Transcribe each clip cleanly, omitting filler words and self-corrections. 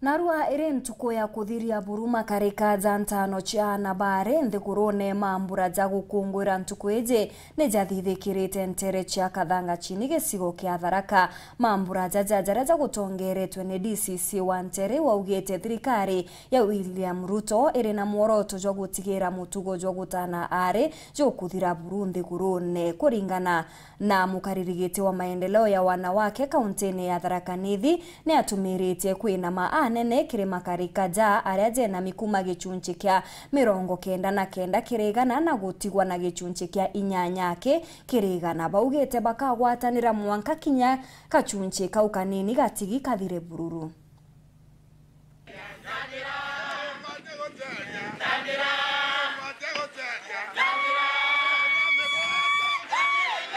Narua iri ntuko ya kuthiria buruma karika za ntano cia nabare nthigurune mambura za gukungwira ntuko iji ni jathithikirite ntere cia Kathanga chini gicigo kia Tharaka. Mambura jaja za gutongeretwe ni DCC wa Ntere waugite thirikari ya William Ruto iri na muoroto jwa gutigira mutugo jwa gutana ari jwa kuthira buru nthigurune kuringana na mukaririgiti wa maendeleo ya wanawake kauntini ya Tharaka Nithi ni atumiritie kwina nene kirima karika ja aria jena mikuma gichunchi kia 99 kirigana na gutigwa na gichunchi kia 8 kirigana baugite bakagwatanira mwanka kinya kachunchi kau kanini gatigi kathire bururu.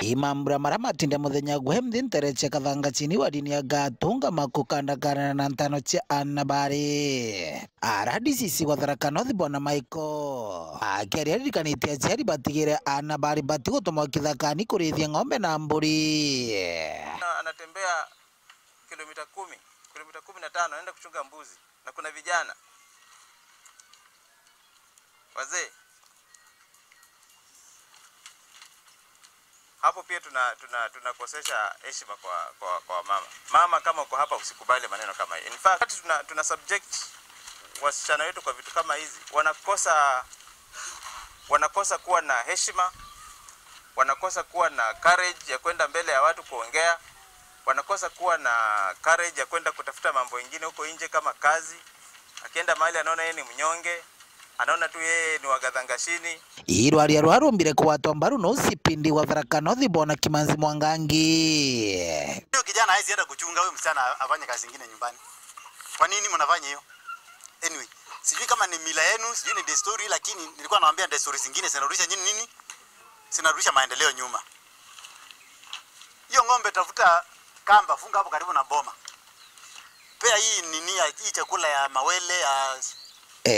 Imambura maramatinda muthenya guhemthi ntere cia Kathanga chini wa dini ya Gatunga makukandakana na ntano cia anabari. DCC wa Tharaka North Bwana Michael akiaria ririkanitie aciari batigire anabari batigutumwa kithakani kurithia ng'ombe na mburi. Anatembea kilomita 15 anaenda kuchunga mbuzi na kuna vijana wazee. Hapo pia tunakosesha heshima kwa mama. Mama, kama uko hapa usikubali maneno kama hii. In fact tuna subject wasichana wetu kwa vitu kama hizi. Wanakosa kuwa na heshima, wanakosa kuwa na courage ya kwenda mbele ya watu kuongea, wanakosa kuwa na courage ya kwenda kutafuta mambo mengine huko nje kama kazi. Akienda mahali anaona yeye ni mnyonge, anaona tu yeye ni wagathangashini. Irwaria rwarumbire kuwatwa mbaru no sipindi wa Tharaka North Bwana Kimanzi Mwangangi. Huyo kijana haizi hata kuchunga, huyo msichana afanye kazi nyingine nyumbani. Kwa nini mnafanya hiyo? Anyway, sijui kama ni mila yenu, sijui ni desturi, lakini nilikuwa nawaambia desturi zingine zinarudisha nini? Zinarudisha maendeleo nyuma. Hiyo ng'ombe tafuta kamba, funga hapo karibu na boma. Pea hii hii chakula ya mawele ya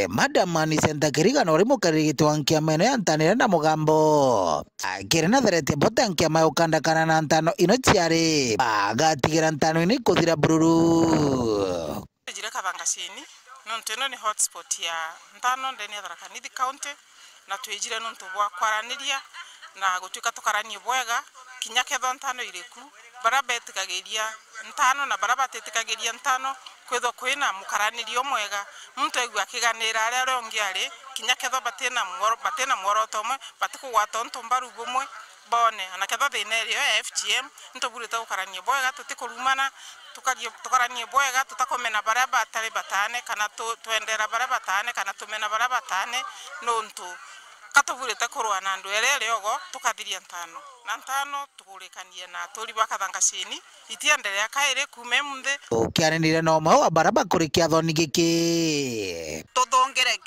Madam Anisenta Kirigano uri mukarigiti wa nkiama ino ya ntanire na mugambo akiri na therete bota nkiama ukandakana na ntano ino ciari bagatigira ntano ini kuthira bururu. Jira Kathanga chini nontu ino ni hotspot ya ntano ndeni ya Tharaka Nithi County na twijire nontu bwa kwaraniria na gutuika tukaranie bwega kinya ketho ntano iriku baraba etikagiria ntano na baraba tetikagiria ntano kwetho kwina mukaranirio mwega muntu egwa kiganira aria rongi ari kinya ketho batena mworoto mwe batikugwata ntumbaru bumwe bone ana ketho thinerio ya FGM ntuburite gukaranie bwega tutikurumana tukaranie bwega tutakomena baraba atari batane kana twendera baraba batane kana tumena baraba batane nontu katuburite kurwana ndu erere ogo tukathiria ntano na ntano tukurekanie na turi Kathanga chini itiendelea kaire kume muthe ukiaranire no mwe wa baraba kurikia thoni giki tuthongere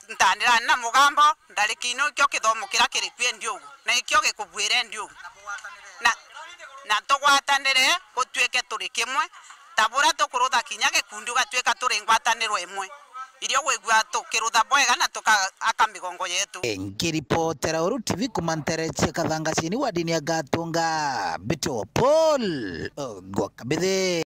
ntanira na mugambo ndarikino kyo kithomo kira kiri kwe ndio na ikyo gikubwire ndio na tugwatanire gutweke turi kimwe tabura tukurutha kinya gikundi gatweka turi ngwatanirwo imwe irio gwigwa tukirutha bwega na tukaka migongo yetu. Ngiripotera Uru TV kumantere cia Kathanga chini wa dini ya Gatunga Bito Paul Gwakabithe.